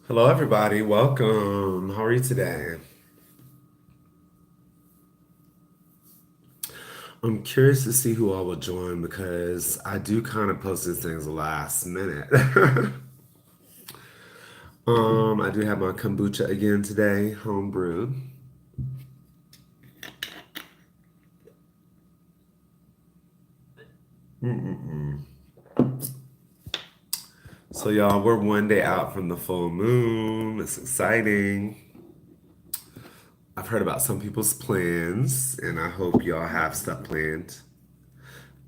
Hello, everybody. Welcome. How are you today? I'm curious to see who all will join because I do kind of post these things last minute. I do have my kombucha again today, home brewed. So, y'all, we're one day out from the full moon. It's exciting. I've heard about some people's plans, and I hope y'all have stuff planned.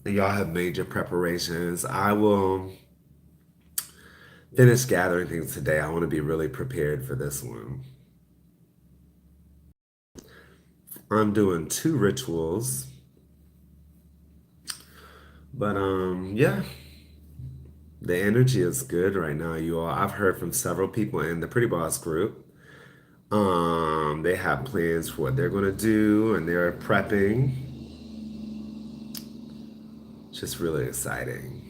And y'all have major preparations. I will finish gathering things today. I want to be really prepared for this one. I'm doing two rituals, but yeah, the energy is good right now, you all. I've heard from several people in the Pretty Boss group. They have plans for what they're gonna do, and they're prepping. It's just really exciting.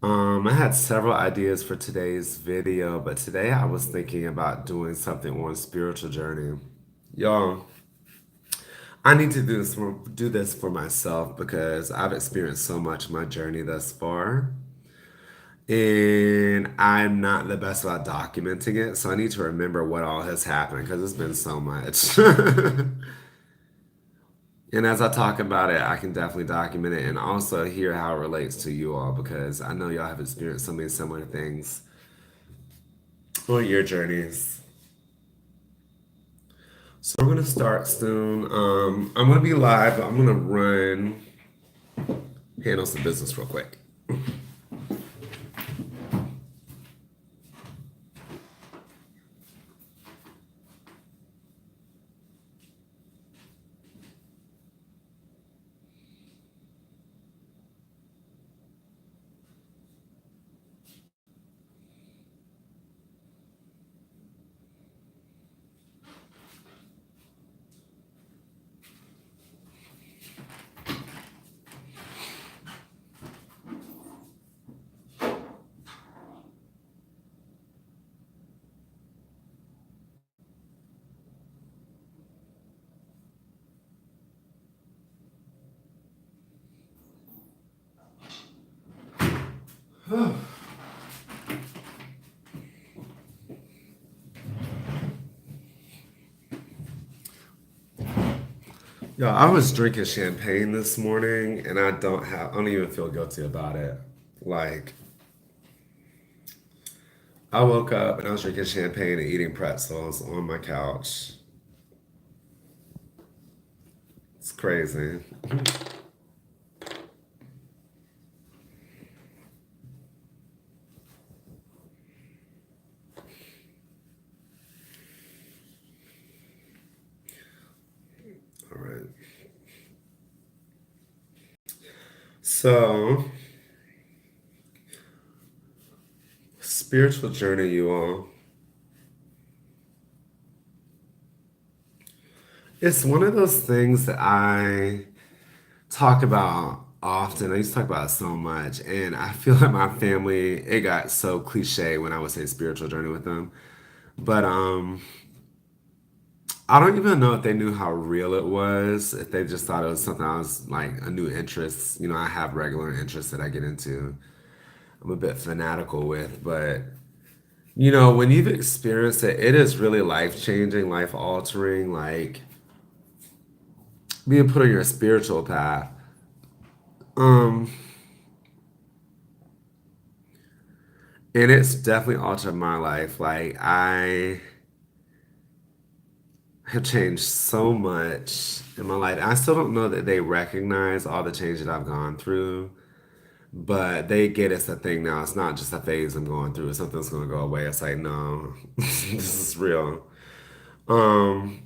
I had several ideas for today's video, but today I was thinking about doing something on spiritual journey. Y'all, I need to do this for myself because I've experienced so much in my journey thus far. And I'm not the best about documenting it, so I need to remember what all has happened because it's been so much. And as I talk about it, I can definitely document it and also hear how it relates to you all because I know y'all have experienced so many similar things on your journeys. So we're gonna start soon. I'm gonna be live, but I'm gonna handle some business real quick. Yeah, I was drinking champagne this morning and I don't even feel guilty about it. Like, I woke up and I was drinking champagne and eating pretzels on my couch. It's crazy. All right. So, spiritual journey, you all. It's one of those things that I talk about often. I used to talk about it so much, and I feel like my family, it got so cliche when I would say spiritual journey with them. But I don't even know if they knew how real it was, if they just thought it was something I was like a new interest. I have regular interests that I get into. I'm a bit fanatical with, but when you've experienced it, it is really life changing, life altering, like being put on your spiritual path. Um, and it's definitely altered my life. Like I have changed so much in my life. I still don't know that they recognize all the change that I've gone through, but they get it's a thing now. It's not just a phase I'm going through. It's something that's gonna go away. It's like, no, this is real. Um,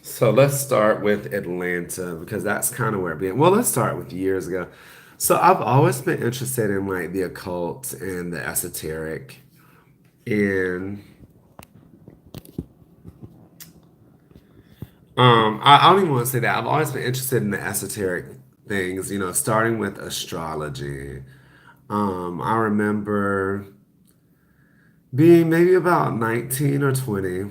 so let's start with Atlanta because that's kind of where it began. Well, let's start with years ago. So I've always been interested in like the occult and the esoteric. And I don't even want to say that. I've always been interested in the esoteric things, starting with astrology. I remember being maybe about 19 or 20.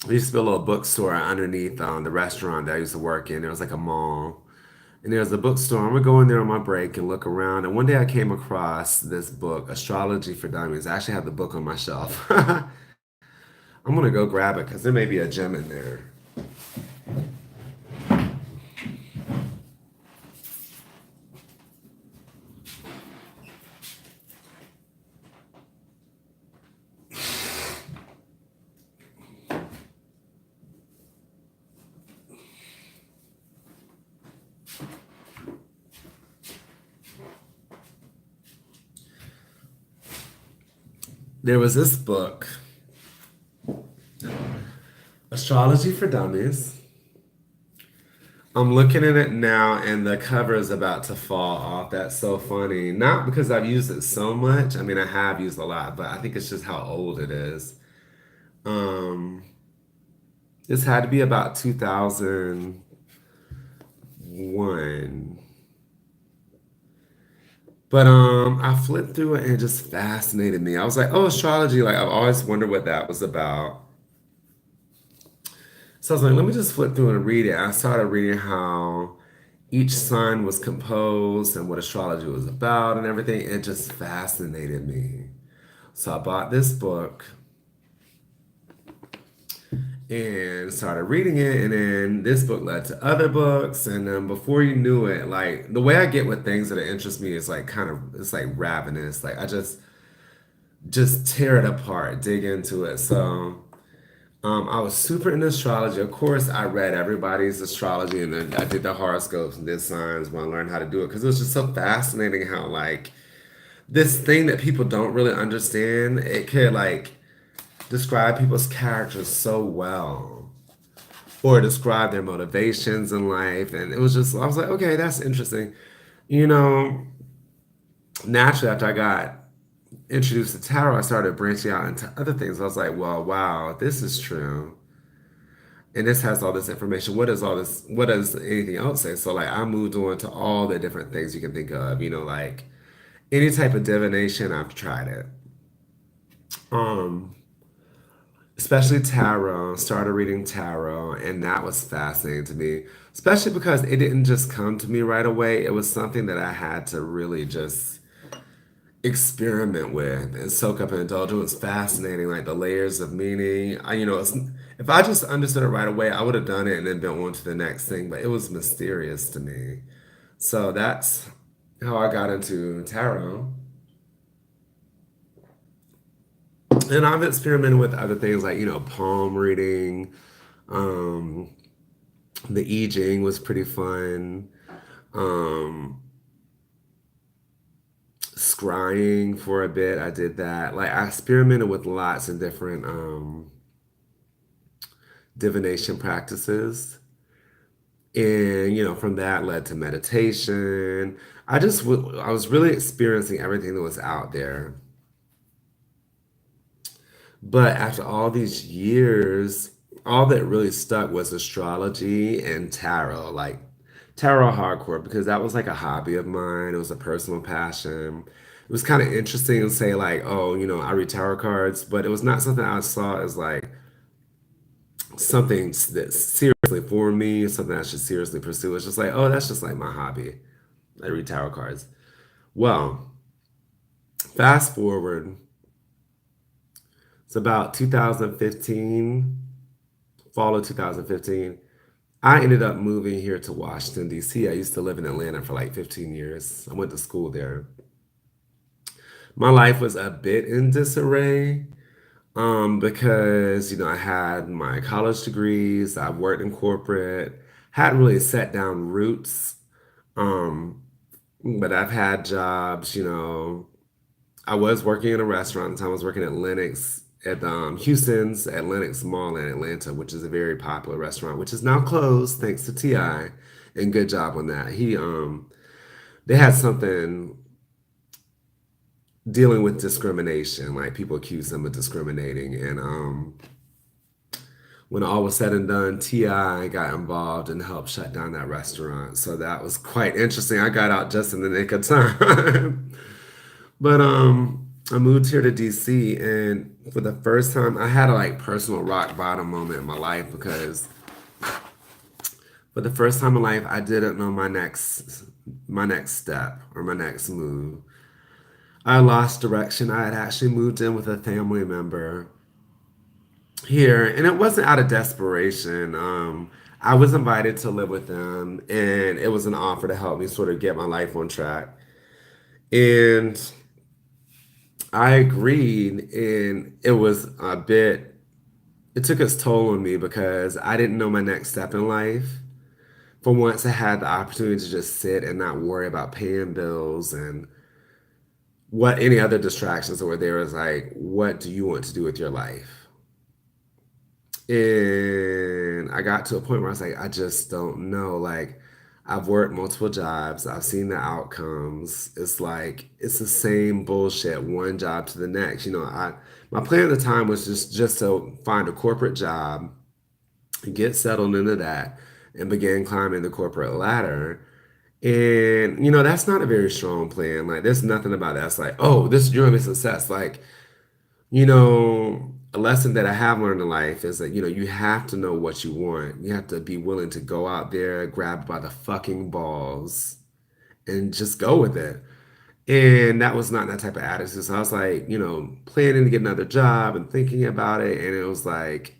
There used to be a little bookstore underneath the restaurant that I used to work in. There was like a mall. And there was a bookstore. I'm gonna go in there on my break and look around. And one day I came across this book, Astrology for Dummies. I actually have the book on my shelf. I'm gonna go grab it because there may be a gem in there. There was this book, Astrology for Dummies. I'm looking at it now and the cover is about to fall off. That's so funny. Not because I've used it so much. I mean, I have used a lot, but I think it's just how old it is. Um, this had to be about 2001. But I flipped through it and it just fascinated me. I was like, oh, astrology, like I've always wondered what that was about. So I was like, let me just flip through and read it. I started reading how each sign was composed and what astrology was about and everything. It just fascinated me. So I bought this book and started reading it, and then this book led to other books, and then before you knew it, like the way I get with things that interest me is like kind of it's like ravenous. Like I just tear it apart, dig into it. So I was super into astrology. Of course, I read everybody's astrology, and then I did the horoscopes and did signs when I learned how to do it because it was just so fascinating how like this thing that people don't really understand, it could like describe people's characters so well or describe their motivations in life. And it was just, I was like, okay, that's interesting. You know, naturally, after I got introduced to tarot, I started branching out into other things. I was like, well, wow, this is true. And this has all this information. What does all this, what does anything else say? So, like, I moved on to all the different things you can think of, like any type of divination, I've tried it. Um, Especially tarot. Started reading tarot, and that was fascinating to me. Especially because it didn't just come to me right away. It was something that I had to really just experiment with and soak up and indulge. It was fascinating, like the layers of meaning. If I just understood it right away, I would have done it and then been on to the next thing. But it was mysterious to me. So that's how I got into tarot. And I've experimented with other things like, palm reading. Um, the I Ching was pretty fun. Um, Scrying for a bit, I did that. Like I experimented with lots of different divination practices, and from that led to meditation. I was really experiencing everything that was out there. But after all these years, all that really stuck was astrology and tarot, like tarot hardcore, because that was like a hobby of mine. It was a personal passion. It was kind of interesting to say, like, oh, I read tarot cards, but it was not something I saw as like something that's seriously for me, something I should seriously pursue. It's just like, oh, that's just like my hobby. I read tarot cards. Well, fast forward, it's about 2015, fall of 2015. I ended up moving here to Washington, D.C. I used to live in Atlanta for like 15 years. I went to school there. My life was a bit in disarray because, I had my college degrees, I worked in corporate, hadn't really set down roots, um, but I've had jobs, I was working in a restaurant at the time. I was working at Lennox at Houston's at Lennox Mall in Atlanta, which is a very popular restaurant, which is now closed thanks to Ti. And good job on that. They had something dealing with discrimination, like people accused them of discriminating, and when all was said and done, T.I. got involved and helped shut down that restaurant. So that was quite interesting. I got out just in the nick of time. But I moved here to DC, and for the first time I had a like personal rock bottom moment in my life because for the first time in life I didn't know my next step or my next move. I lost direction. I had actually moved in with a family member here, and it wasn't out of desperation. I was invited to live with them, and it was an offer to help me sort of get my life on track. And I agreed, and it took its toll on me because I didn't know my next step in life. For once, I had the opportunity to just sit and not worry about paying bills and what any other distractions that were there. Was like, what do you want to do with your life? And I got to a point where I was like, I just don't know. Like, I've worked multiple jobs, I've seen the outcomes. It's like it's the same bullshit, one job to the next. My plan at the time was just to find a corporate job, get settled into that, and begin climbing the corporate ladder. And that's not a very strong plan. Like, there's nothing about that. It's like, oh, this is your success. Like, a lesson that I have learned in life is that, you have to know what you want. You have to be willing to go out there, grab by the fucking balls, and just go with it. And that was not that type of attitude. So I was like, planning to get another job and thinking about it. And it was like,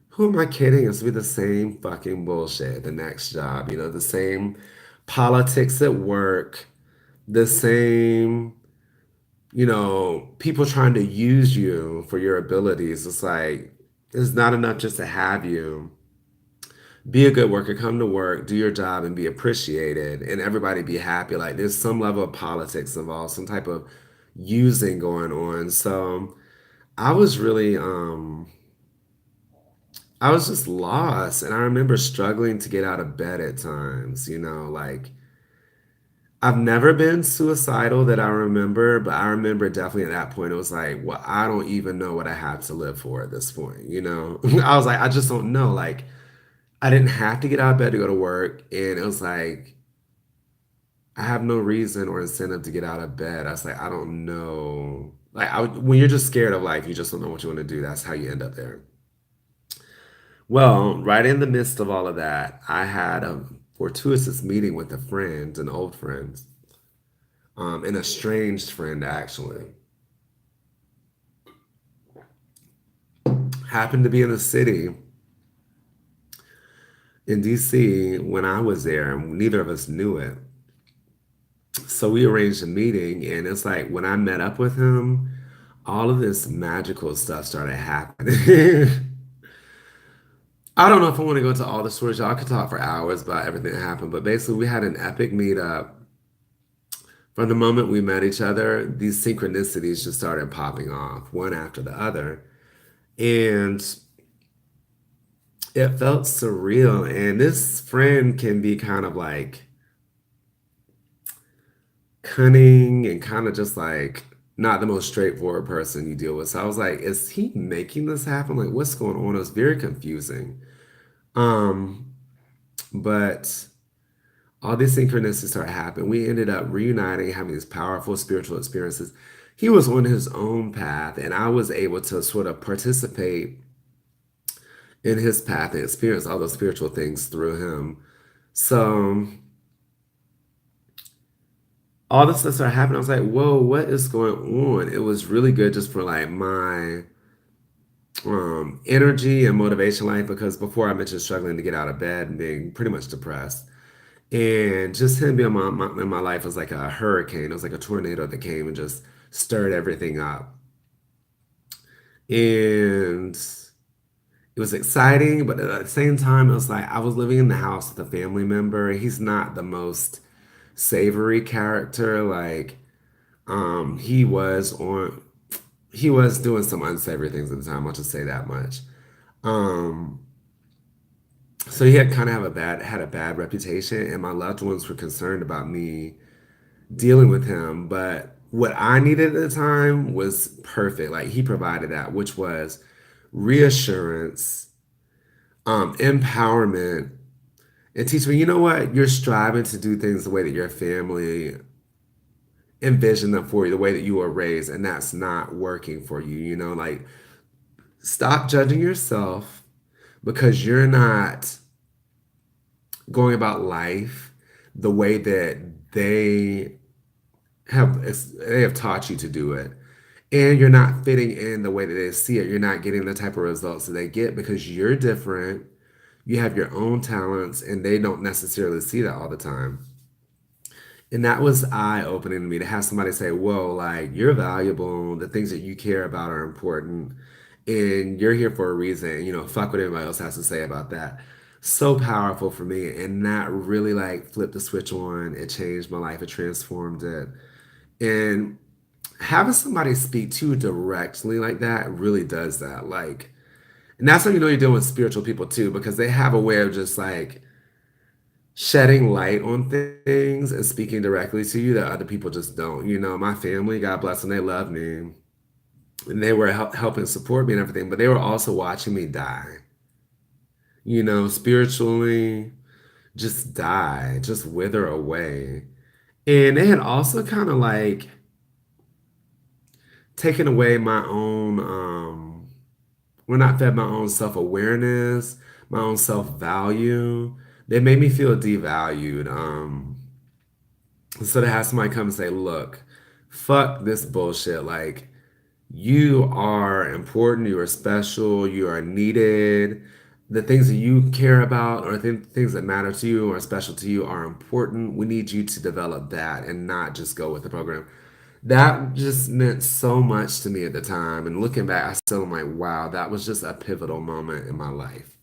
who am I kidding? It's be the same fucking bullshit, the next job, the same politics at work, the same people trying to use you for your abilities. It's like, it's not enough just to have you. Be a good worker, come to work, do your job, and be appreciated, and everybody be happy. Like, there's some level of politics involved, some type of using going on. So I was really, I was just lost. And I remember struggling to get out of bed at times, like, I've never been suicidal that I remember, but I remember definitely at that point, it was like, well, I don't even know what I have to live for at this point. I was like, I just don't know. Like, I didn't have to get out of bed to go to work. And it was like, I have no reason or incentive to get out of bed. I was like, I don't know. Like, when you're just scared of life, you just don't know what you want to do. That's how you end up there. Well, right in the midst of all of that, I had a fortuitous meeting with a friend, an old friend, an estranged friend actually. Happened to be in the city in DC when I was there, and neither of us knew it. So we arranged a meeting, and it's like when I met up with him, all of this magical stuff started happening. I don't know if I want to go into all the stories. Y'all could talk for hours about everything that happened, but basically, we had an epic meetup. From the moment we met each other, these synchronicities just started popping off, one after the other. And it felt surreal. And this friend can be kind of like cunning and kind of just like not the most straightforward person you deal with. So I was like, is he making this happen? Like, what's going on? It was very confusing. Um, but all these synchronicities started happening. We ended up reuniting, having these powerful spiritual experiences. He was on his own path, and I was able to sort of participate in his path and experience all those spiritual things through him. So all this stuff started happening. I was like, whoa, what is going on? It was really good just for like my energy and motivation life because before I mentioned struggling to get out of bed and being pretty much depressed. And just him being in my life was like a hurricane. It was like a tornado that came and just stirred everything up. And it was exciting, but at the same time, it was like I was living in the house with a family member. He's not the most savory character. Like, um, he was on, he was doing some unsavory things at the time. I'll just say that much. Um, so he had kind of had a bad reputation, and my loved ones were concerned about me dealing with him. But what I needed at the time was perfect. Like, he provided that, which was reassurance, empowerment, and teach me, you know what, you're striving to do things the way that your family envisioned them for you, the way that you were raised, and that's not working for you. Like, stop judging yourself because you're not going about life the way that they they have taught you to do it. And you're not fitting in the way that they see it. You're not getting the type of results that they get because you're different. You have your own talents, and they don't necessarily see that all the time. And that was eye opening to me to have somebody say, whoa, like, you're valuable. The things that you care about are important. And you're here for a reason. Fuck what anybody else has to say about that. So powerful for me. And that really, like, flipped the switch on. It changed my life, it transformed it. And having somebody speak to you directly like that really does that. Like, and that's how you know you're dealing with spiritual people too, because they have a way of just like shedding light on things and speaking directly to you that other people just don't. My family, God bless them, they love me and they were helping support me and everything, but they were also watching me die, spiritually, just die, just wither away. And they had also kind of like taken away my own, when I fed my own self awareness, my own self value. They made me feel devalued. So to have somebody come and say, look, fuck this bullshit. Like, you are important, you are special, you are needed. The things that you care about or things that matter to you or special to you are important. We need you to develop that and not just go with the program. That just meant so much to me at the time. And looking back, I still am like, wow, that was just a pivotal moment in my life.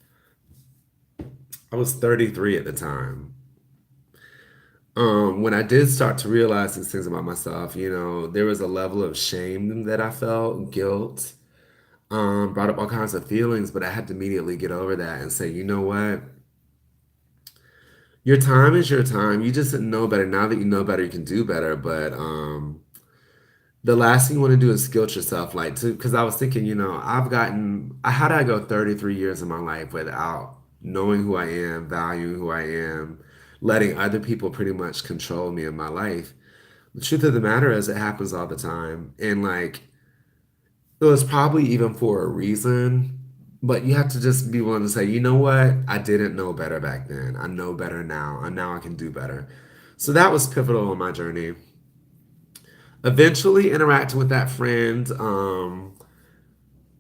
I was 33 at the time. When I did start to realize these things about myself, there was a level of shame that I felt, guilt, brought up all kinds of feelings, but I had to immediately get over that and say, you know what? Your time is your time. You just didn't know better. Now that you know better, you can do better. But the last thing you want to do is guilt yourself, like, to, because I was thinking, how did I go 33 years of my life without knowing who I am, valuing who I am, letting other people pretty much control me in my life? The truth of the matter is, it happens all the time. And like, it was probably even for a reason, but you have to just be willing to say, you know what? I didn't know better back then. I know better now, and now I can do better. So that was pivotal on my journey. Eventually, interacting with that friend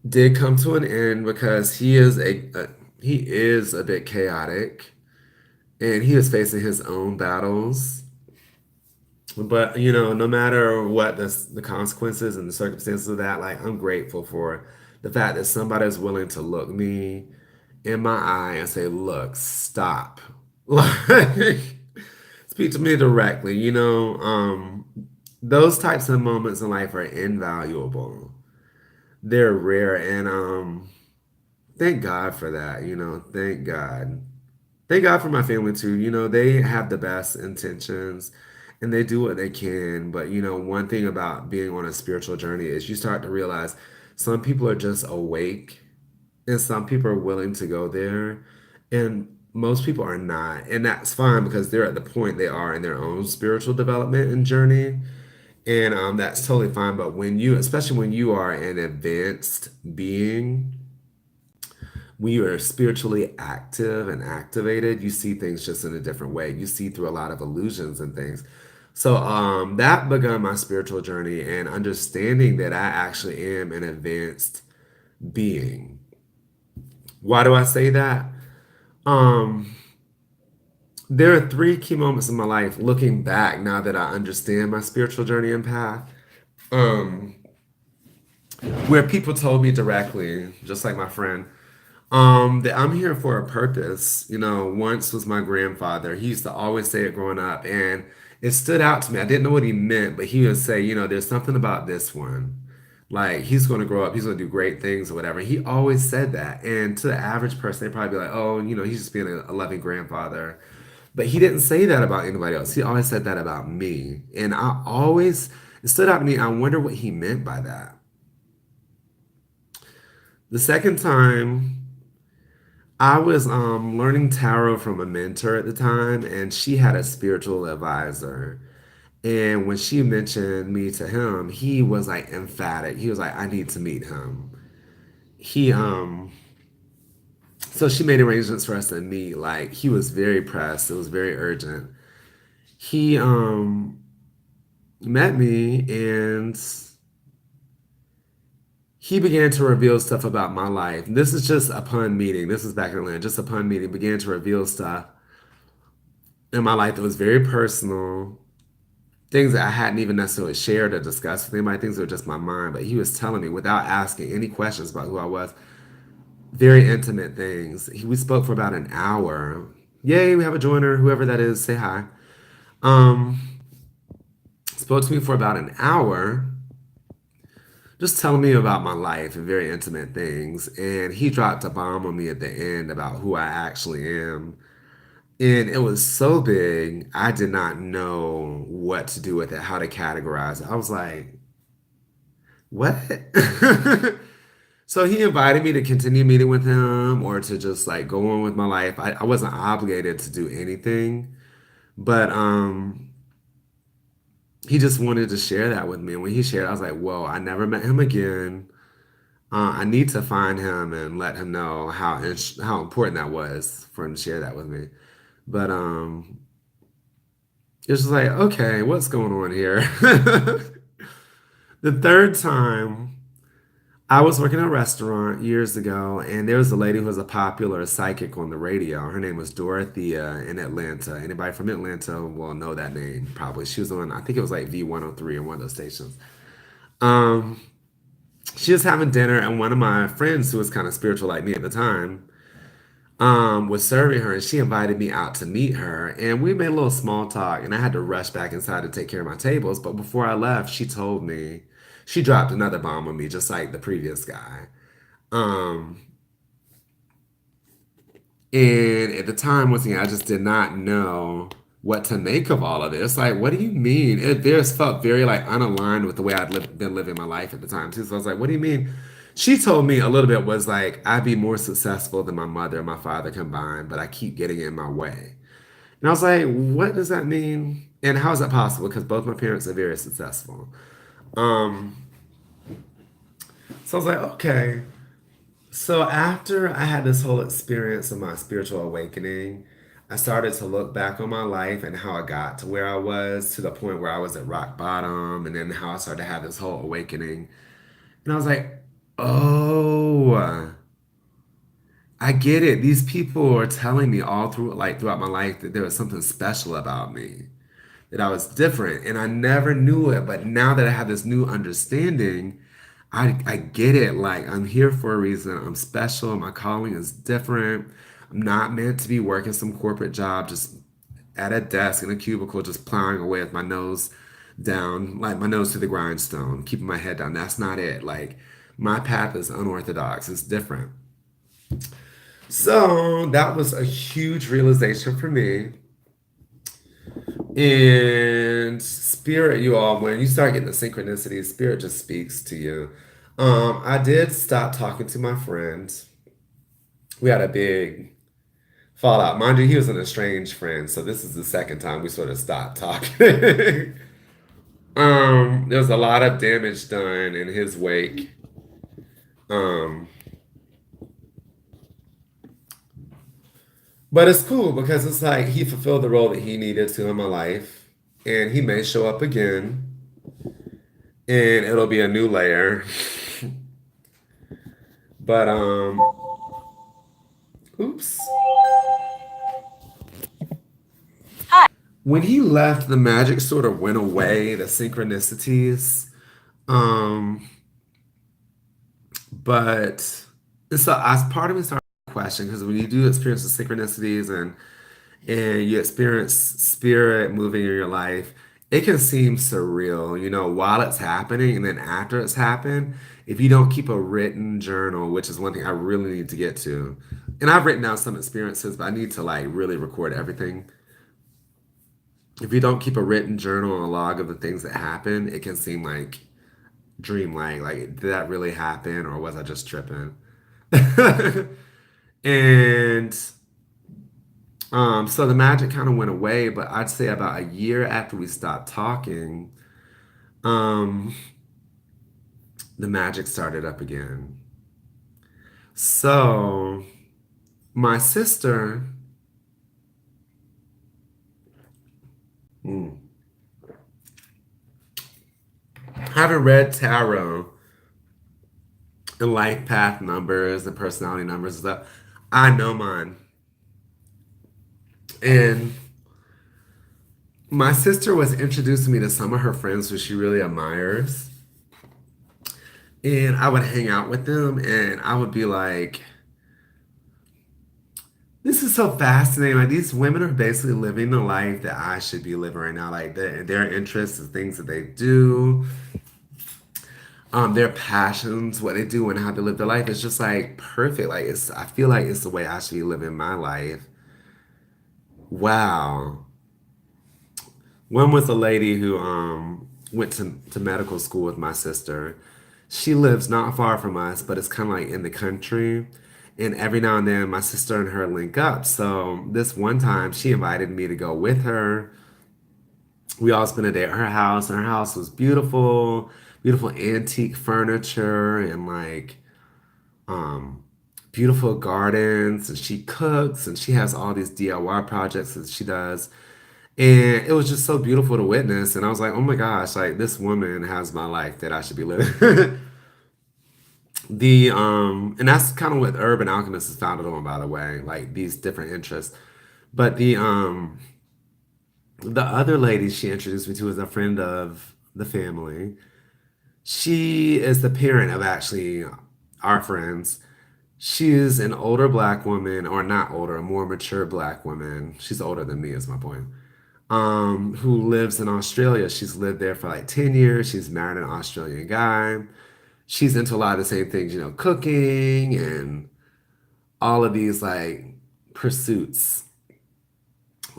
did come to an end because he is a bit chaotic, and he was facing his own battles. But no matter what the consequences and the circumstances of that, like, I'm grateful for the fact that somebody is willing to look me in my eye and say, "Look, stop." Like, speak to me directly. Those types of moments in life are invaluable. They're rare, and thank God for that. Thank God. Thank God for my family too. They have the best intentions and they do what they can. But one thing about being on a spiritual journey is you start to realize some people are just awake and some people are willing to go there and most people are not. And that's fine because they're at the point they are in their own spiritual development and journey. And that's totally fine. But especially when you are an advanced being, when you are spiritually active and activated, you see things just in a different way. You see through a lot of illusions and things. So that began my spiritual journey and understanding that I actually am an advanced being. Why do I say that? Um, there are three key moments in my life looking back now that I understand my spiritual journey and path. Um, where people told me directly, just like my friend, that I'm here for a purpose. Once was my grandfather. He used to always say it growing up, and it stood out to me. I didn't know what he meant, but he would say, there's something about this one. Like, he's going to grow up, he's going to do great things or whatever. He always said that. And to the average person, they'd probably be like, oh, he's just being a loving grandfather. But he didn't say that about anybody else. He always said that about me. And it stood out to me. I wonder what he meant by that. The second time, I was learning tarot from a mentor at the time, and she had a spiritual advisor. And when she mentioned me to him, he was like emphatic. He was like, I need to meet him. He so she made arrangements for us to meet. Like he was very pressed. It was very urgent. He met me and he began to reveal stuff about my life. This is just upon meeting. This is back in Atlanta. Just upon meeting, began to reveal stuff in my life that was very personal. Things that I hadn't even necessarily shared or discussed with anybody. Things that were just my mind. But he was telling me without asking any questions about who I was. Very intimate things. We spoke for about an hour. Yay, we have a joiner. Whoever that is, say hi. Um, Spoke to me for about an hour just telling me about my life and very intimate things. And he dropped a bomb on me at the end about who I actually am. And it was so big, I did not know what to do with it, how to categorize it. I was like, what? So he invited me to continue meeting with him or to just like go on with my life. I wasn't obligated to do anything, but he just wanted to share that with me. And when he shared, I was like, whoa, I never met him again. I need to find him and let him know how important that was for him to share that with me. But it's just like, okay, what's going on here? The third time, I was working at a restaurant years ago, and there was a lady who was a popular psychic on the radio. Her name was Dorothea in Atlanta. Anybody from Atlanta will know that name probably. She was on, I think it was like V103 or one of those stations. Um, she was having dinner, and one of my friends, who was kind of spiritual like me at the time, was serving her, and she invited me out to meet her. And we made a little small talk, and I had to rush back inside to take care of my tables. But before I left, she told me she dropped another bomb on me, just like the previous guy. Um, and at the time, once again, I just did not know what to make of all of it. It's like, what do you mean? It just felt very like unaligned with the way been living my life at the time too. So I was like, what do you mean? She told me a little bit was like, I'd be more successful than my mother and my father combined, but I keep getting in my way. And I was like, what does that mean? And how is that possible? Because both my parents are very successful. Um, so I was like, okay. So after I had this whole experience of my spiritual awakening, I started to look back on my life and how I got to where I was to the point where I was at rock bottom, and then how I started to have this whole awakening. And I was like, oh, I get it. These people are telling me all through like throughout my life that there was something special about me, that I was different, and I never knew it. But now that I have this new understanding, I get it. Like I'm here for a reason. I'm special. My calling is different. I'm not meant to be working some corporate job, just at a desk in a cubicle, just plowing away with my nose down, like my nose to the grindstone, keeping my head down. That's not it. Like my path is unorthodox. It's different. So that was a huge realization for me. And spirit, you all, when you start getting the synchronicity, spirit just speaks to you. I did stop talking to my friend. We had a big fallout. Mind you, he was an estranged friend, so this is the second time we sort of stopped talking. There was a lot of damage done in his wake. Um, but it's cool because it's like he fulfilled the role that he needed to in my life, and he may show up again, and it'll be a new layer. But oops. When he left, the magic sort of went away, the synchronicities. Um, but so as part of me started to question because when you do experience the synchronicities and you experience spirit moving in your life, it can seem surreal, while it's happening and then after it's happened. If you don't keep a written journal, which is one thing I really need to get to, and I've written down some experiences, but I need to like really record everything. If you don't keep a written journal and a log of the things that happen, it can seem like dreamlike. Like, did that really happen or was I just tripping? And so the magic kind of went away, but I'd say about a year after we stopped talking, um, the magic started up again. So my sister, mm, having read tarot and life path numbers and personality numbers and stuff, I know mine. And my sister was introducing me to some of her friends who she really admires. And I would hang out with them and I would be like, this is so fascinating. Like these women are basically living the life that I should be living right now. Like their interests, the things that they do, their passions, what they do, and how they live their life. It's just like perfect. Like it's. I feel like it's the way I should be living my life. Wow. One was a lady who went to medical school with my sister. She lives not far from us, but it's kind of like in the country. And every now and then, my sister and her link up. So this one time, she invited me to go with her. We all spent a day at her house, and her house was beautiful, beautiful antique furniture, and like um, beautiful gardens. And she cooks, and she has all these DIY projects that she does. And it was just so beautiful to witness. And I was like, oh my gosh, like this woman has my life that I should be living. And that's kind of what Urban Alchemist is founded on, by the way, like these different interests. But the other lady she introduced me to is a friend of the family. She is the parent of actually our friends. She is an older black woman, or not older, a more mature black woman. She's older than me, is my point. Who lives in Australia. She's lived there for like 10 years. She's married an Australian guy. She's into a lot of the same things, cooking and all of these like pursuits.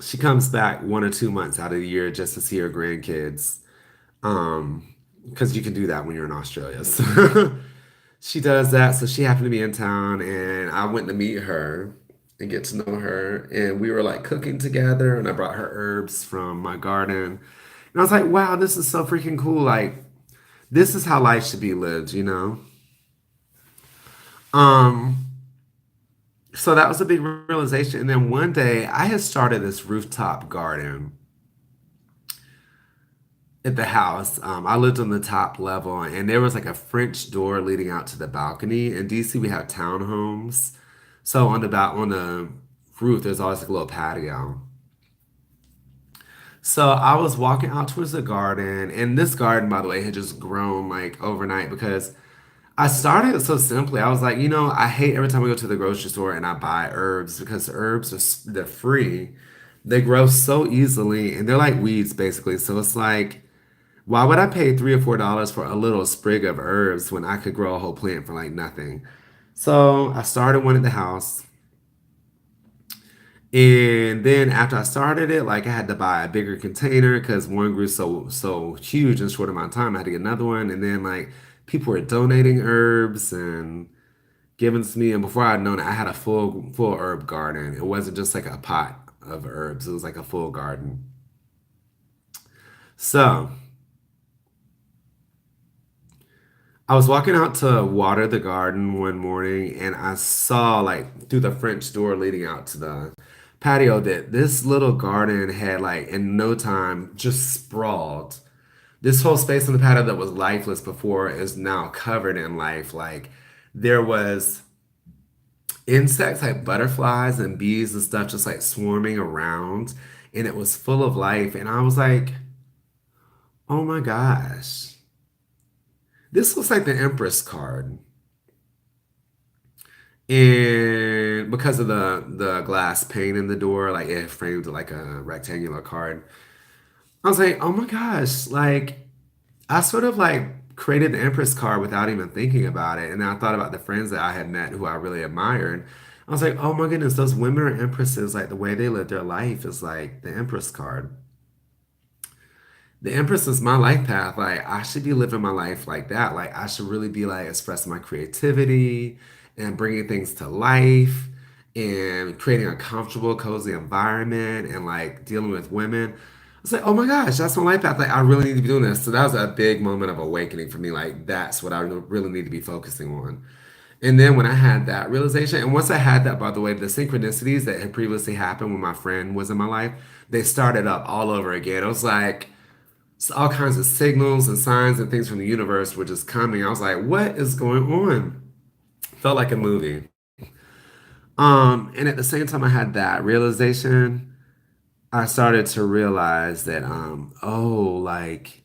She comes back 1 or 2 months out of the year just to see her grandkids. Because you can do that when you're in Australia. So she does that. So she happened to be in town and I went to meet her and get to know her. And we were like cooking together and I brought her herbs from my garden. And I was like, wow, this is so freaking cool. Like, this is how life should be lived? Um, so that was a big realization. And then one day I had started this rooftop garden at the house. I lived on the top level, and there was like a French door leading out to the balcony. In DC, we have townhomes, so on the roof, there's always like a little patio. So I was walking out towards the garden, and this garden, by the way, had just grown like overnight because I started it so simply. I was like, I hate every time I go to the grocery store and I buy herbs because herbs they're free. They grow so easily, and they're like weeds basically. So it's like, why would I pay $3 or $4 for a little sprig of herbs when I could grow a whole plant for like nothing? So I started one at the house. And then after I started it, like I had to buy a bigger container because one grew so huge in a short amount of time. I had to get another one. And then like people were donating herbs and giving to me. And before I'd known it, I had a full herb garden. It wasn't just like a pot of herbs. It was like a full garden. So I was walking out to water the garden one morning and I saw like through the French door leading out to the patio that this little garden had like in no time just sprawled. This whole space on the patio that was lifeless before is now covered in life. Like there was insects like butterflies and bees and stuff just like swarming around and it was full of life. And I was like, oh my gosh, this looks like the Empress card. And because of the glass pane in the door, like it framed like a rectangular card. I was like, oh my gosh, like I sort of like created the Empress card without even thinking about it. And then I thought about the friends that I had met who I really admired. I was like, oh my goodness, those women are empresses. Like the way they live their life is like the Empress card. The Empress is my life path. Like I should be living my life like that. Like I should really be like expressing my creativity and bringing things to life and creating a comfortable, cozy environment and like dealing with women. I was like, oh my gosh, that's my life path. Like, I really need to be doing this. So that was a big moment of awakening for me. Like, that's what I really need to be focusing on. And then when I had that realization, and once I had that, by the way, the synchronicities that had previously happened when my friend was in my life, they started up all over again. It was like all kinds of signals and signs and things from the universe were just coming. I was like, what is going on? Felt like a movie. And at the same time I had that realization, I started to realize that, like,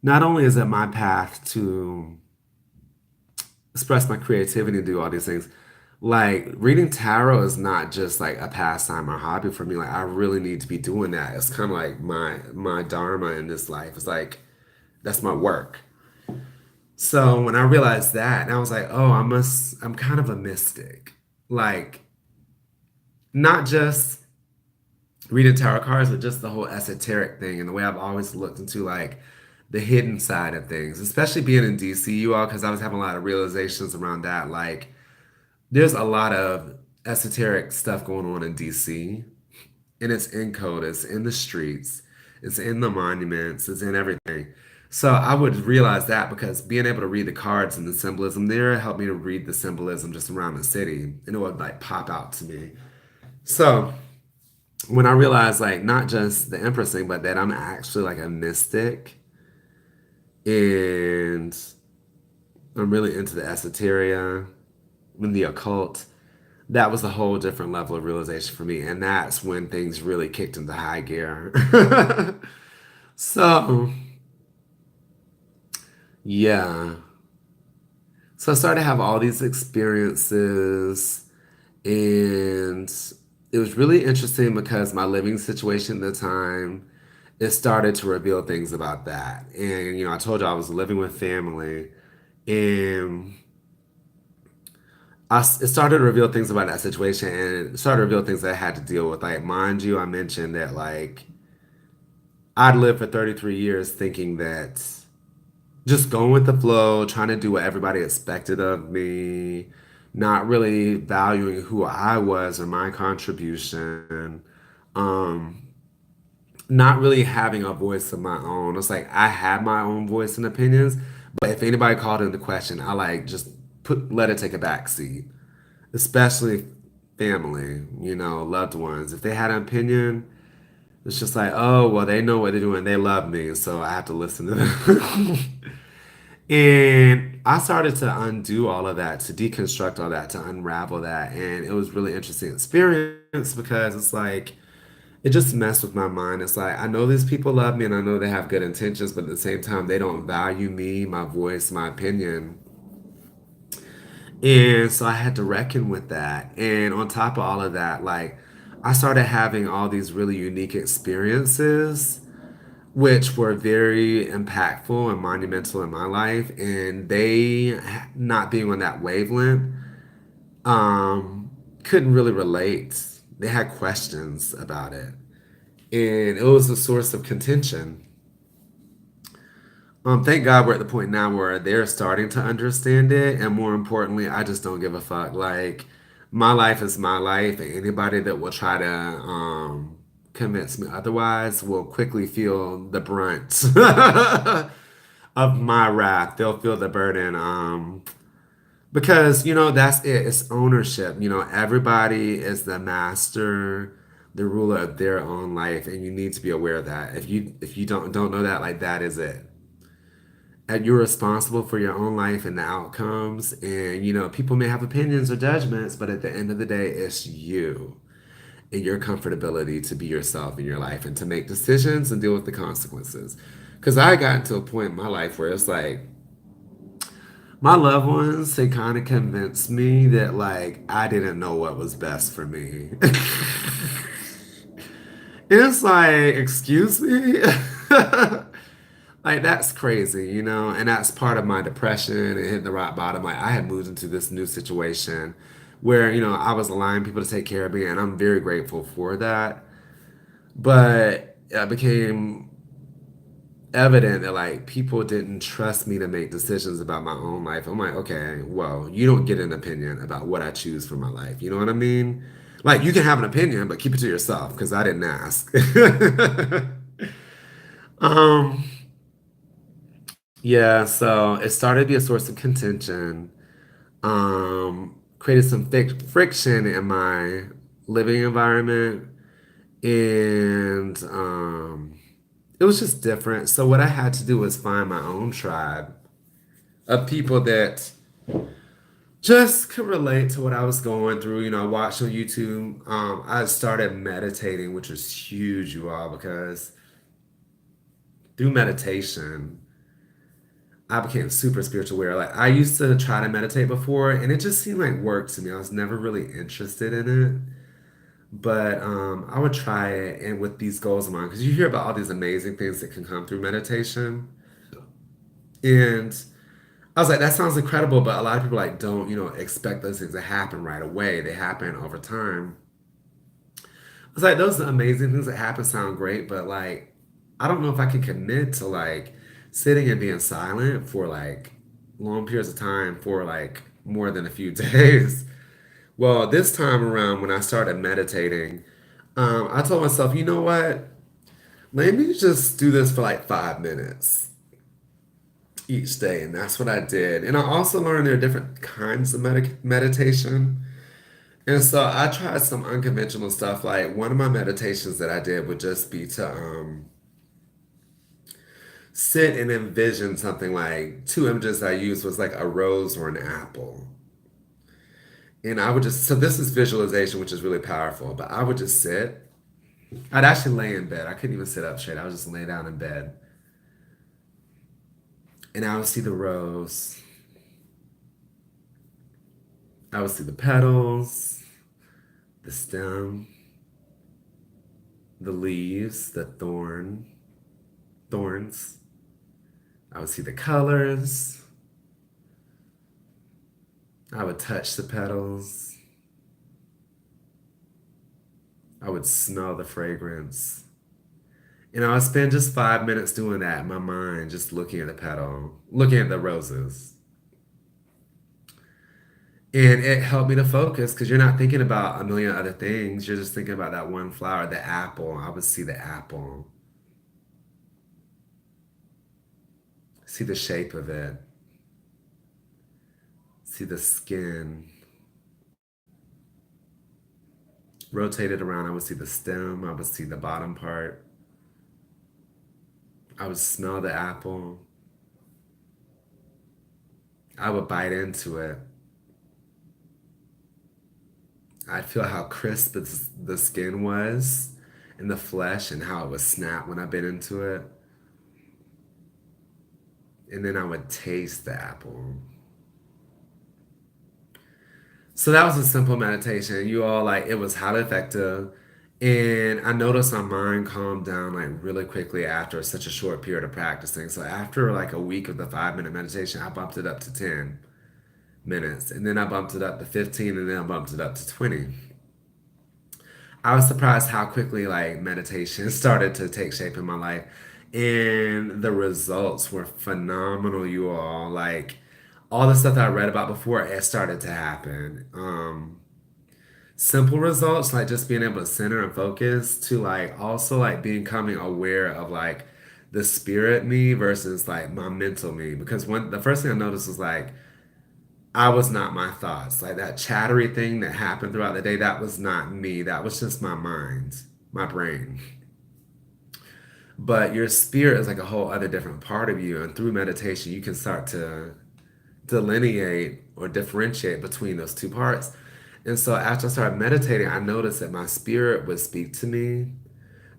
not only is it my path to express my creativity and do all these things, like reading tarot is not just like a pastime or hobby for me. Like I really need to be doing that. It's kind of like my dharma in this life. It's like that's my work. So when I realized that, I was like, oh, I'm kind of a mystic. Like not just reading tarot cards, but just the whole esoteric thing and the way I've always looked into like the hidden side of things, especially being in DC, you all, because I was having a lot of realizations around that. Like, there's a lot of esoteric stuff going on in DC, and it's in code, it's in the streets, it's in the monuments, it's in everything. So I would realize that because being able to read the cards and the symbolism there helped me to read the symbolism just around the city, and it would like pop out to me. So when I realized like not just the Empress thing, but that I'm actually like a mystic and I'm really into the esoteria and the occult, that was a whole different level of realization for me. And that's when things really kicked into high gear. So, yeah. So I started to have all these experiences, and it was really interesting because my living situation at the time, it started to reveal things about that. And, I told you I was living with family, and it started to reveal things about that situation, and it started to reveal things that I had to deal with. Like, mind you, I mentioned that, like, I'd lived for 33 years thinking that just going with the flow, trying to do what everybody expected of me, not really valuing who I was or my contribution, um, not really having a voice of my own. It's like I had my own voice and opinions, but if anybody called into question, I like just let it take a back seat, especially family, loved ones. If they had an opinion, it's just like, oh, well, they know what they're doing. They love me, so I have to listen to them. And I started to undo all of that, to deconstruct all that, to unravel that. And it was really interesting experience because it's like, it just messed with my mind. It's like, I know these people love me and I know they have good intentions, but at the same time, they don't value me, my voice, my opinion. And so I had to reckon with that. And on top of all of that, like, I started having all these really unique experiences which were very impactful and monumental in my life. And they, not being on that wavelength, couldn't really relate. They had questions about it. And it was a source of contention. Thank God we're at the point now where they're starting to understand it. And more importantly, I just don't give a fuck. Like, my life is my life, and anybody that will try to convince me otherwise will quickly feel the brunt of my wrath. They'll feel the burden. Because, that's it. It's ownership. Everybody is the master, the ruler of their own life, and you need to be aware of that. If you don't know that, like that is it. And you're responsible for your own life and the outcomes. And people may have opinions or judgments, but at the end of the day, it's you and your comfortability to be yourself in your life and to make decisions and deal with the consequences. Because I got to a point in my life where it's like my loved ones, they kind of convinced me that like I didn't know what was best for me. It's like, excuse me? Like that's crazy, and that's part of my depression and hitting the rock bottom. Like I had moved into this new situation where, I was allowing people to take care of me and I'm very grateful for that. But I became evident that like people didn't trust me to make decisions about my own life. I'm like, okay, well, you don't get an opinion about what I choose for my life. You know what I mean? Like you can have an opinion, but keep it to yourself because I didn't ask. um, yeah, so it started to be a source of contention. Created some friction in my living environment, and it was just different. So what I had to do was find my own tribe of people that just could relate to what I was going through. You know, I watched on YouTube. I started meditating, which was huge, you all, because through meditation, I became super spiritual aware. Like I used to try to meditate before, and it just seemed like work to me. I was never really interested in it. But I would try it and with these goals of mine, because you hear about all these amazing things that can come through meditation. And I was like, that sounds incredible, but a lot of people like don't, expect those things to happen right away. They happen over time. I was like, those amazing things that happen sound great, but like, I don't know if I can commit to like sitting and being silent for like long periods of time for like more than a few days. Well, this time around, when I started meditating, I told myself, you know what? Let me just do this for like 5 minutes each day. And that's what I did. And I also learned there are different kinds of meditation. And so I tried some unconventional stuff. Like one of my meditations that I did would just be to sit and envision something like two images I used was like a rose or an apple. And I would just, so this is visualization, which is really powerful, but I would just sit. I'd actually lay in bed. I couldn't even sit up straight. I would just lay down in bed. And I would see the rose. I would see the petals, the stem, the leaves, the thorns. I would see the colors. I would touch the petals. I would smell the fragrance. And I would spend just 5 minutes doing that in my mind, just looking at the petal, looking at the roses. And it helped me to focus because you're not thinking about a million other things. You're just thinking about that one flower, the apple. I would see the apple, see the shape of it, see the skin. Rotate it around, I would see the stem, I would see the bottom part. I would smell the apple. I would bite into it. I'd feel how crisp the skin was and the flesh and how it would snap when I bit into it. And then I would taste the apple. So that was a simple meditation. You all like it was highly effective. And I noticed my mind calmed down like really quickly after such a short period of practicing. So after like a week of the 5 minute meditation, I bumped it up to 10 minutes. And then I bumped it up to 15 and then I bumped it up to 20. I was surprised how quickly like meditation started to take shape in my life. And the results were phenomenal, you all. Like all the stuff that I read about before, it started to happen. Simple results, like just being able to center and focus, to like also like becoming aware of like the spirit me versus like my mental me. Because when the first thing I noticed was like I was not my thoughts. Like that chattery thing that happened throughout the day, that was not me. That was just my mind, my brain. But your spirit is like a whole other different part of you. And through meditation, you can start to delineate or differentiate between those two parts. And so after I started meditating, I noticed that my spirit would speak to me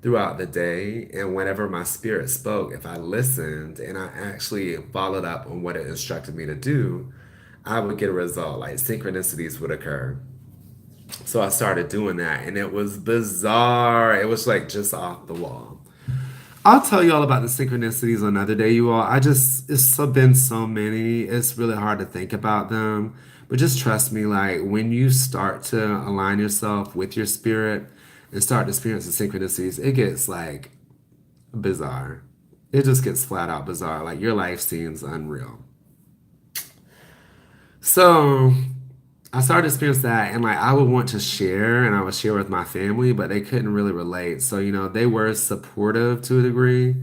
throughout the day. And whenever my spirit spoke, if I listened and I actually followed up on what it instructed me to do, I would get a result. Like synchronicities would occur. So I started doing that, and it was bizarre. It was like just off the wall. I'll tell you all about the synchronicities another day, you all. It's been so many. It's really hard to think about them. But just trust me, like when you start to align yourself with your spirit and start to experience the synchronicities, it gets like bizarre. It just gets flat out bizarre. Like your life seems unreal. So I started to experience that, and like I would want to share, and I would share with my family, but they couldn't really relate. So, they were supportive to a degree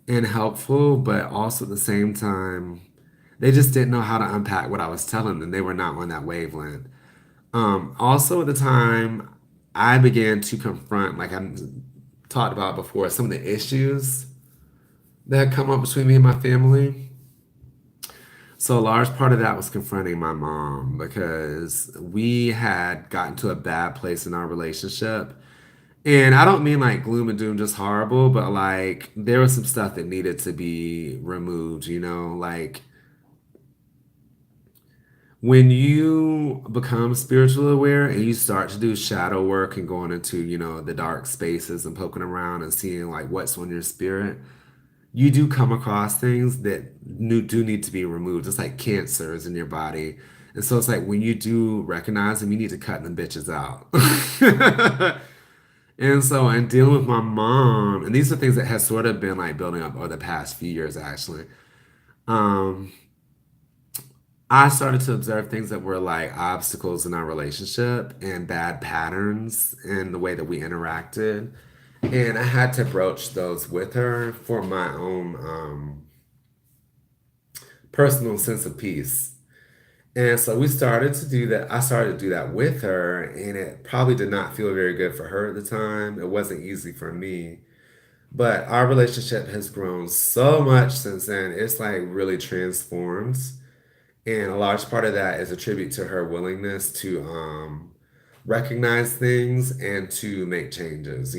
and helpful, but also at the same time, they just didn't know how to unpack what I was telling them. They were not on that wavelength. Also, at the time, I began to confront, like I talked about before, some of the issues that had come up between me and my family. So a large part of that was confronting my mom because we had gotten to a bad place in our relationship. And I don't mean like gloom and doom, just horrible, but like there was some stuff that needed to be removed, like when you become spiritually aware and you start to do shadow work and going into, the dark spaces and poking around and seeing like what's on your spirit, you do come across things that do need to be removed. It's like cancers in your body. And so it's like when you do recognize them, you need to cut them bitches out. And so, in dealing with my mom, and these are things that has sort of been like building up over the past few years, actually. Um, I started to observe things that were like obstacles in our relationship and bad patterns in the way that we interacted. And I had to broach those with her for my own personal sense of peace. And so we started to do that. I started to do that with her, and it probably did not feel very good for her at the time. It wasn't easy for me. But our relationship has grown so much since then. It's like really transformed. And a large part of that is a tribute to her willingness to recognize things and to make changes,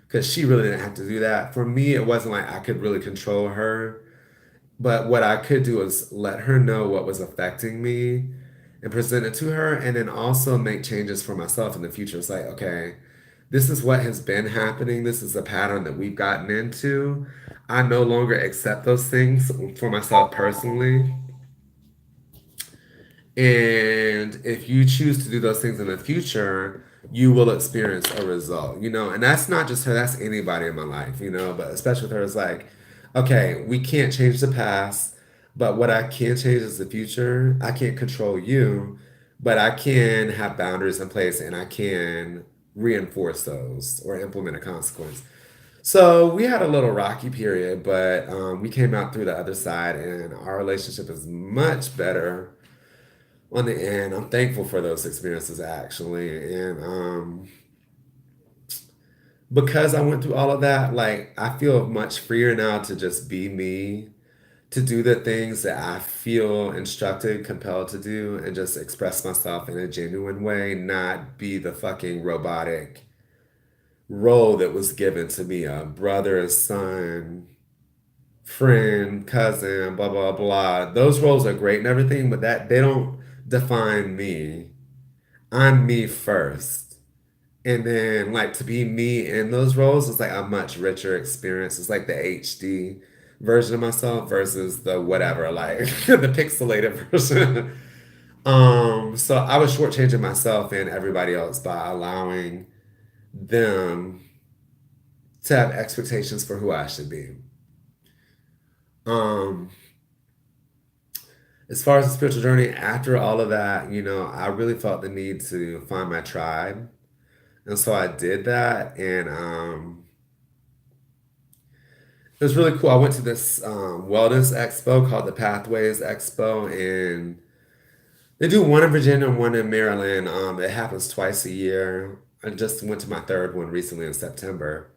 Because she really didn't have to do that. For me, it wasn't like I could really control her. But what I could do is let her know what was affecting me and present it to her, and then also make changes for myself in the future. It's like, okay, this is what has been happening. This is a pattern that we've gotten into. I no longer accept those things for myself personally. And if you choose to do those things in the future, you will experience a result, And that's not just her, that's anybody in my life, But especially with her, it's like, okay, we can't change the past, but what I can change is the future. I can't control you, but I can have boundaries in place and I can reinforce those or implement a consequence. So we had a little rocky period, but we came out through the other side, and our relationship is much better on the end. I'm thankful for those experiences actually. And because I went through all of that, like I feel much freer now to just be me, to do the things that I feel instructed, compelled to do, and just express myself in a genuine way, not be the fucking robotic role that was given to me, a brother, a son, friend, cousin, blah blah blah. Those roles are great and everything, but that they don't define me. I'm me first. And then like to be me in those roles is like a much richer experience. It's like the HD version of myself versus the whatever, like the pixelated version. So I was shortchanging myself and everybody else by allowing them to have expectations for who I should be. Um, as far as the spiritual journey, after all of that, I really felt the need to find my tribe. And so I did that, and it was really cool. I went to this wellness expo called the Pathways Expo, and they do one in Virginia and one in Maryland. It happens twice a year. I just went to my third one recently in September.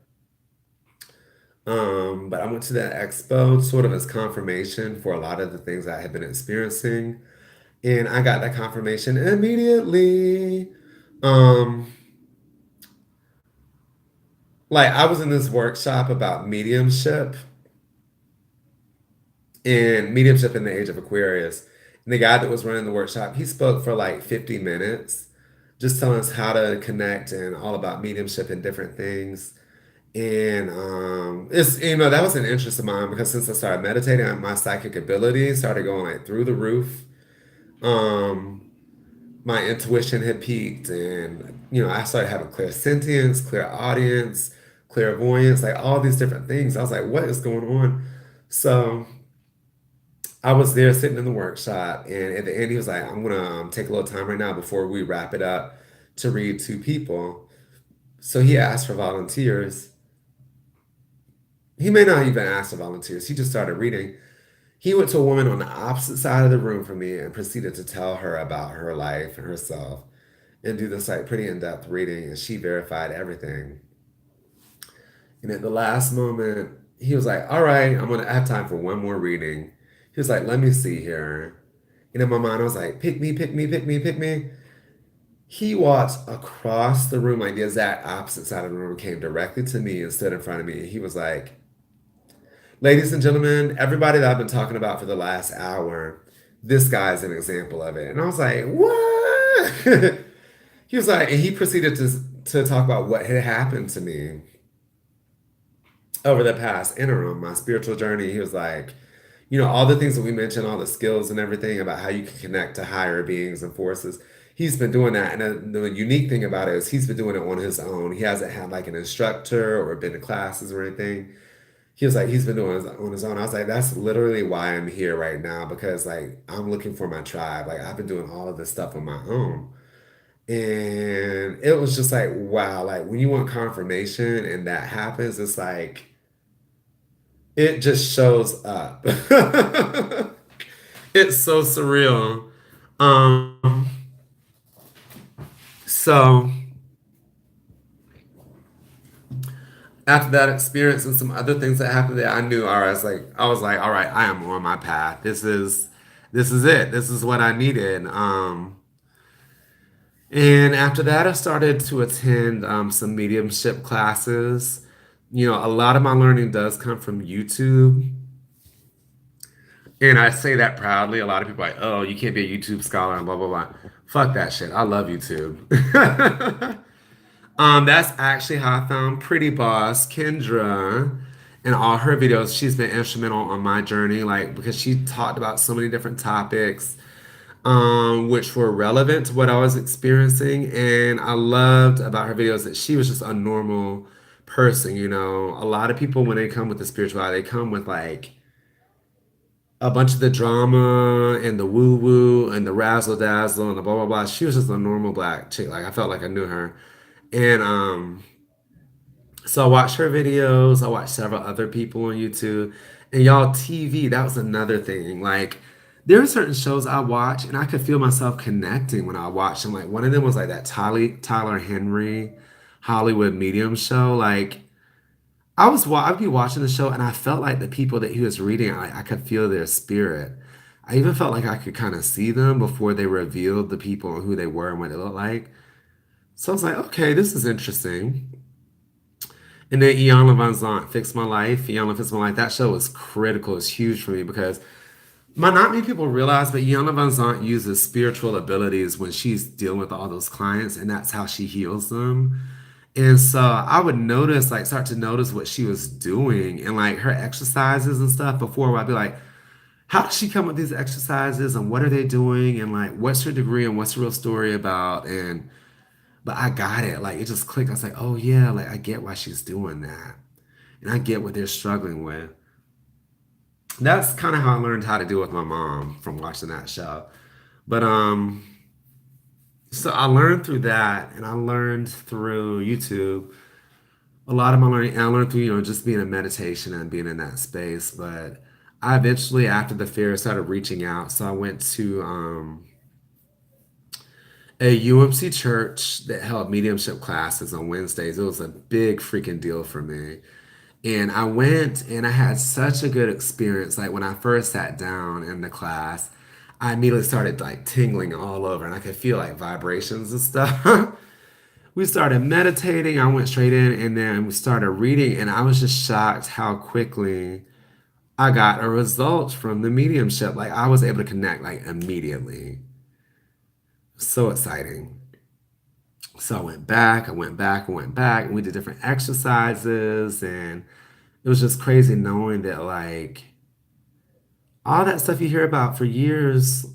But I went to that expo sort of as confirmation for a lot of the things I had been experiencing. And I got that confirmation immediately. Um, like I was in this workshop about mediumship in the age of Aquarius. And the guy that was running the workshop, he spoke for like 50 minutes, just telling us how to connect and all about mediumship and different things. And it's that was an interest of mine because since I started meditating, my psychic ability started going like through the roof. Um, my intuition had peaked, and I started having clear sentience, clear audience, clairvoyance, like all these different things. I was like, what is going on? So I was there sitting in the workshop, and at the end, he was like, I'm gonna take a little time right now before we wrap it up to read two people. So he asked for volunteers. He may not even ask for volunteers. He just started reading. He went to a woman on the opposite side of the room from me and proceeded to tell her about her life and herself and do this like pretty in-depth reading, and she verified everything. And at the last moment, he was like, all right, I'm gonna have time for one more reading. He was like, let me see here. And in my mind, I was like, pick me, pick me, pick me, pick me. He walked across the room, like the exact opposite side of the room, came directly to me and stood in front of me. He was like, ladies and gentlemen, everybody that I've been talking about for the last hour, this guy's an example of it. And I was like, what? He was like, and he proceeded to talk about what had happened to me over the past interim, my spiritual journey. He was like, all the things that we mentioned, all the skills and everything about how you can connect to higher beings and forces. He's been doing that. And the unique thing about it is he's been doing it on his own. He hasn't had like an instructor or been to classes or anything. He was like, he's been doing it on his own. I was like, that's literally why I'm here right now, because like I'm looking for my tribe. Like I've been doing all of this stuff on my own. And it was just like, wow, like when you want confirmation and that happens, it's like it just shows up. It's so surreal. Um, so after that experience and some other things that happened there, I knew, all right, I was like, all right, I am on my path. This is it. This is what I needed. And after that, I started to attend some mediumship classes. A lot of my learning does come from YouTube. And I say that proudly. A lot of people are like, oh, you can't be a YouTube scholar and blah, blah, blah. Fuck that shit. I love YouTube. That's actually how I found Pretty Boss, Kendra, and all her videos. She's been instrumental on my journey, like because she talked about so many different topics, which were relevant to what I was experiencing. And I loved about her videos that she was just a normal person. A lot of people when they come with the spirituality, they come with like a bunch of the drama and the woo woo and the razzle dazzle and the blah blah blah. She was just a normal black chick. Like I felt like I knew her. And so I watched her videos. I watched several other people on YouTube. And y'all, TV, that was another thing. Like, there are certain shows I watch and I could feel myself connecting when I watched them. Like, one of them was like that Tyler Henry Hollywood Medium show. Like, I'd be watching the show and I felt like the people that he was reading, I could feel their spirit. I even felt like I could kind of see them before they revealed the people and who they were and what they looked like. So I was like, okay, this is interesting. And then Iyanla Van Zant, Fix My Life. Iyanla Fix My Life. That show was critical. It's huge for me because not many people realize, but Iyanla Van Zant uses spiritual abilities when she's dealing with all those clients, and that's how she heals them. And so I would notice, like, start to notice what she was doing and like her exercises and stuff before where I'd be like, how does she come with these exercises and what are they doing? And like, what's her degree and what's the real story about? But I got it. Like it just clicked. I was like, oh yeah, like I get why she's doing that. And I get what they're struggling with. That's kind of how I learned how to deal with my mom from watching that show. But so I learned through that and I learned through YouTube a lot of my learning and I learned through, just being in meditation and being in that space. But I eventually after the fair started reaching out. So I went to a UMC church that held mediumship classes on Wednesdays. It was a big freaking deal for me. And I went and I had such a good experience. Like when I first sat down in the class, I immediately started like tingling all over and I could feel like vibrations and stuff. We started meditating. I went straight in and then we started reading. And I was just shocked how quickly I got a result from the mediumship. Like I was able to connect like immediately. So exciting. So I went back, I went back, and we did different exercises, and it was just crazy knowing that like all that stuff you hear about for years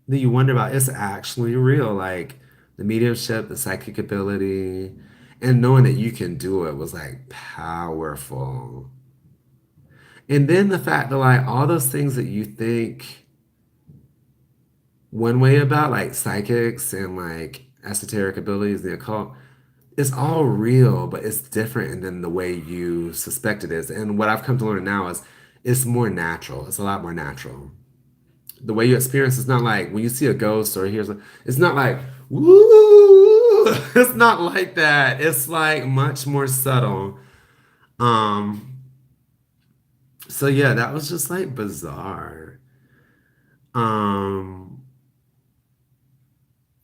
that you wonder about is actually real. Like the mediumship, the psychic ability, And knowing that you can do it was like powerful. And then the fact that like all those things that you think one way about, like psychics and like esoteric abilities, the occult, it's all real, but it's different than the way you suspect it is. And what I've come to learn now is it's more natural. It's a lot more natural. The way you experience it's not like when you see a ghost or hear something, it's not like, woo! It's not like that. It's like much more subtle. Um, so yeah, that was just like bizarre. Um,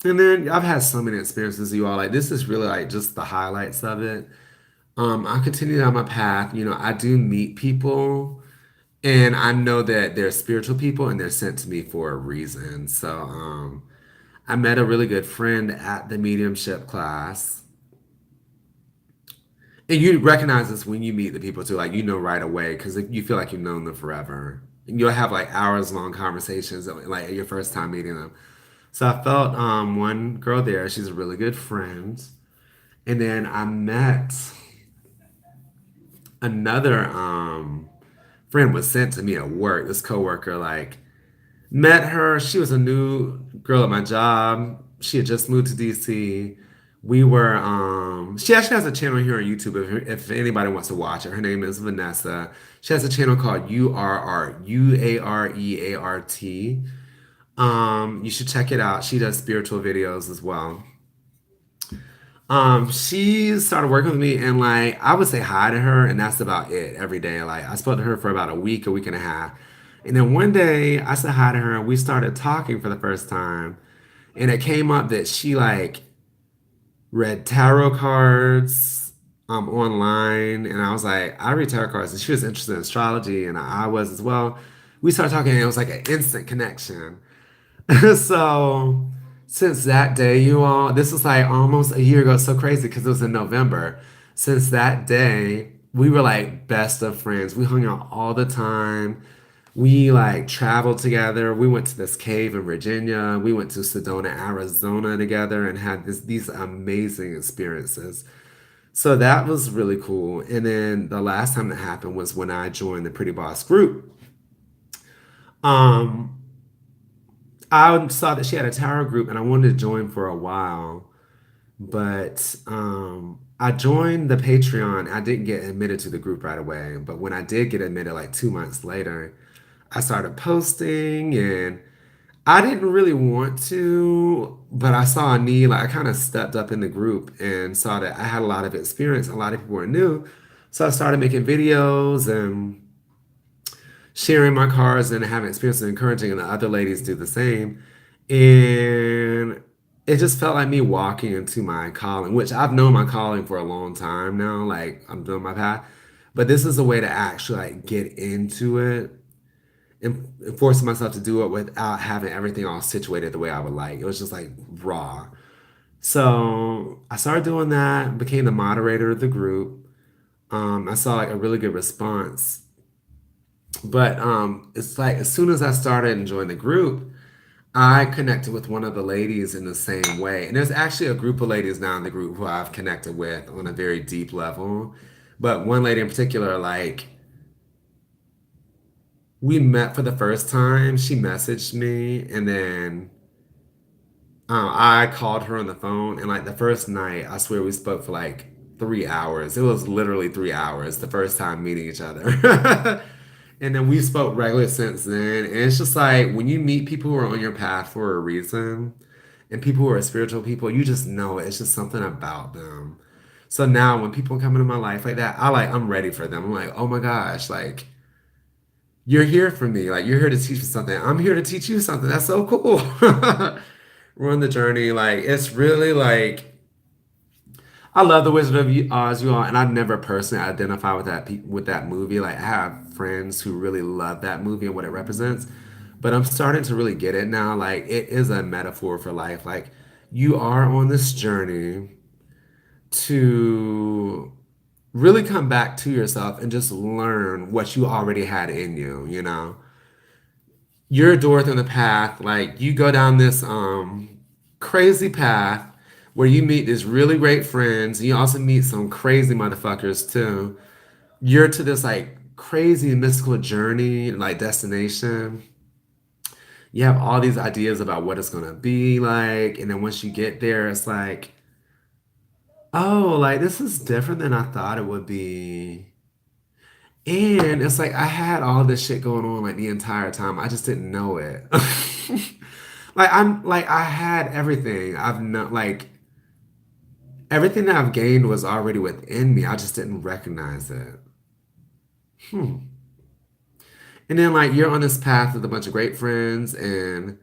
and then I've had so many experiences, you all like this is really like just the highlights of it. I continue down my path. You know, I do meet people, and I know that they're spiritual people and they're sent to me for a reason. So, I met a really good friend at the mediumship class, and you recognize this when you meet the people too. Like you know right away because you feel like you've known them forever. And you'll have like hours long conversations like your first time meeting them. So I felt one girl there. She's a really good friend, and then I met another friend was sent to me at work. This coworker like met her. She was a new girl at my job. She had just moved to DC. We were she actually has a channel here on YouTube if anybody wants to watch it. Her name is Vanessa. She has a channel called URRUAREART. You should check it out. She does spiritual videos as well. She started working with me and like I would say hi to her and that's about it every day. Like I spoke to her for about a week and a half. And then one day I said hi to her and we started talking for the first time. And it came up that she like read tarot cards online and I was like, I read tarot cards and she was interested in astrology and I was as well. We started talking and it was like an instant connection. So since that day, you all, this was like almost a year ago. It's so crazy because it was in November. Since that day, we were like best of friends. We hung out all the time. We like traveled together. We went to this cave in Virginia. We went to Sedona, Arizona together and had these amazing experiences. So that was really cool. And then the last time that happened was when I joined the Pretty Boss group. Um, I saw that she had a tarot group and I wanted to join for a while, but I joined the Patreon. I didn't get admitted to the group right away, but when I did get admitted, like 2 months later, I started posting and I didn't really want to, but I saw a need. Like I kind of stepped up in the group and saw that I had a lot of experience. A lot of people were new. So I started making videos and sharing my cards and having experiences encouraging and the other ladies do the same. And it just felt like me walking into my calling, which I've known my calling for a long time now. Like I'm doing my path. But this is a way to actually like get into it and forcing myself to do it without having everything all situated the way I would like. It was just like raw. So I started doing that, became the moderator of the group. I saw like a really good response. But it's like as soon as I started enjoying the group, I connected with one of the ladies in the same way. And there's actually a group of ladies now in the group who I've connected with on a very deep level. But one lady in particular, like, we met for the first time. She messaged me, and then I called her on the phone. And, like, the first night, I swear we spoke for like 3 hours. It was literally 3 hours the first time meeting each other. And then we spoke regularly since then. And it's just like when you meet people who are on your path for a reason and people who are spiritual people, you just know it. It's just something about them. So now when people come into my life like that, I'm ready for them. I'm like, oh my gosh, like you're here for me. Like you're here to teach me something. I'm here to teach you something. That's so cool. We're on the journey. Like it's really like I love the Wizard of Oz, you all, and I've never personally identified with with that movie. Like I have friends who really love that movie and what it represents, but I'm starting to really get it now. Like it is a metaphor for life. Like you are on this journey to really come back to yourself and just learn what you already had in you. You know, you're Dorothy on the path. Like you go down this crazy path where you meet these really great friends. And you also meet some crazy motherfuckers too. You're to this like crazy mystical journey, like destination. You have all these ideas about what it's gonna be like, and then once you get there, it's like, oh, like this is different than I thought it would be. And it's like I had all this shit going on like the entire time. I just didn't know it. Like I had everything. I've not like everything that I've gained was already within me. I just didn't recognize it. Hmm. And then like you're on this path with a bunch of great friends and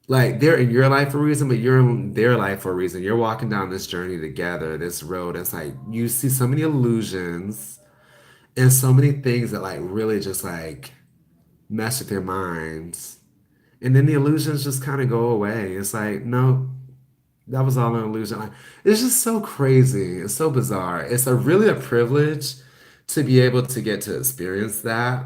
like they're in your life for a reason, but you're in their life for a reason. You're walking down this journey together, this road. It's like you see so many illusions and so many things that like really just like mess with your minds. And then the illusions just kind of go away. It's like, no, that was all an illusion. Like, it's just so crazy. It's so bizarre. It's a really a privilege to be able to get to experience that.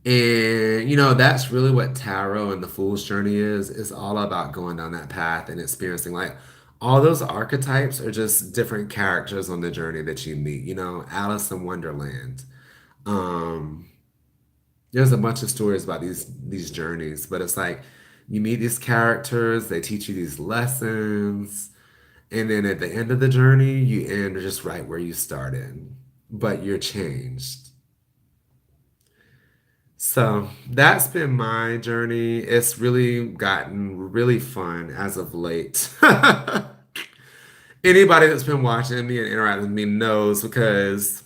And that's really what tarot and the fool's journey is. It's all about going down that path and experiencing like all those archetypes are just different characters on the journey that you meet. Alice in Wonderland. Um, there's a bunch of stories about these journeys, but it's like you meet these characters, they teach you these lessons, and then at the end of the journey, you end just right where you started, but you're changed. So that's been my journey. It's really gotten really fun as of late. Anybody that's been watching me and interacting with me knows because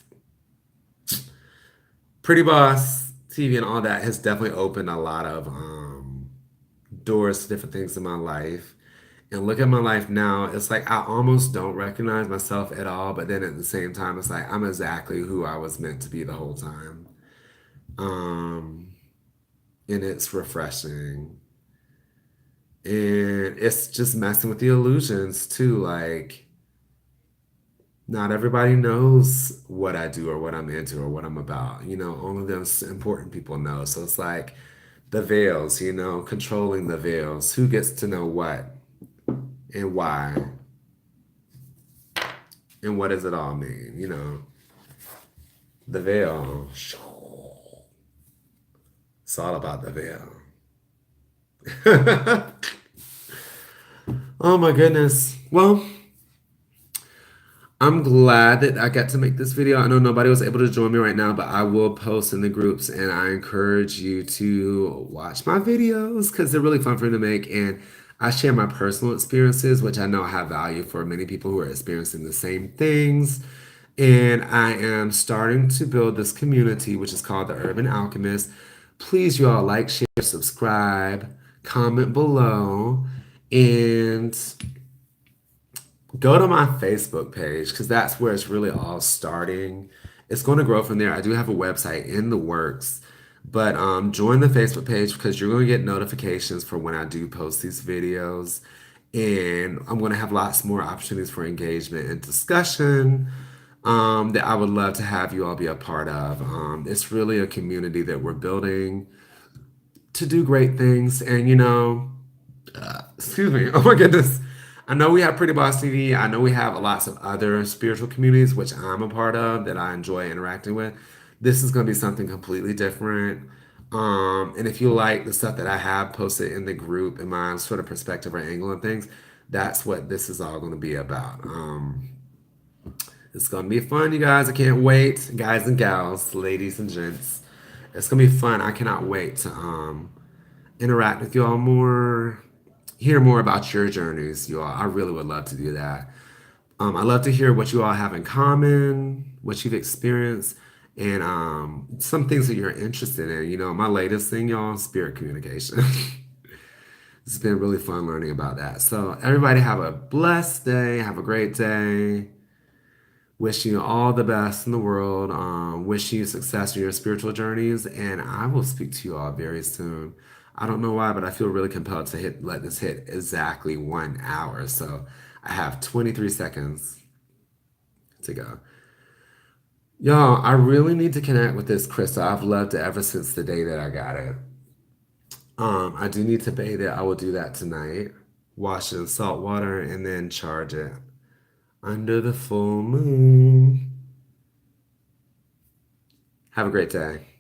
Pretty Boss TV and all that has definitely opened a lot of doors to different things in my life. And look at my life now, it's like I almost don't recognize myself at all, but then at the same time, it's like I'm exactly who I was meant to be the whole time. Um, and it's refreshing. And it's just messing with the illusions too. Like, not everybody knows what I do or what I'm into or what I'm about. Only those important people know. So it's like the veils, controlling the veils. Who gets to know what and why and what does it all mean? The veil. It's all about the veil. Oh my goodness. Well, I'm glad that I got to make this video. I know nobody was able to join me right now, but I will post in the groups and I encourage you to watch my videos because they're really fun for me to make. And I share my personal experiences, which I know have value for many people who are experiencing the same things. And I am starting to build this community, which is called the Urban Alchemist. Please, you all like, share, subscribe, comment below, and go to my Facebook page because that's where it's really all starting. It's going to grow from there. I do have a website in the works, but join the Facebook page because you're going to get notifications for when I do post these videos. And I'm going to have lots more opportunities for engagement and discussion that I would love to have you all be a part of. It's really a community that we're building to do great things. And excuse me. Oh my goodness. I know we have Pretty Boss TV. I know we have lots of other spiritual communities, which I'm a part of, that I enjoy interacting with. This is going to be something completely different. And if you like the stuff that I have posted in the group and my sort of perspective or angle and things, that's what this is all going to be about. It's going to be fun, you guys. I can't wait. Guys and gals, ladies and gents. It's going to be fun. I cannot wait to interact with you all more, hear more about your journeys, you all. I really would love to do that. I love to hear what you all have in common, what you've experienced, and some things that you're interested in. My latest thing, y'all, spirit communication. It's been really fun learning about that. So, everybody have a blessed day. Have a great day. Wishing you all the best in the world. Wishing you success in your spiritual journeys. And I will speak to you all very soon. I don't know why, but I feel really compelled to let this hit exactly 1 hour. So I have 23 seconds to go. Y'all, I really need to connect with this crystal. I've loved it ever since the day that I got it. I do need to bathe it. I will do that tonight. wash it in salt water, and then charge it under the full moon. Have a great day.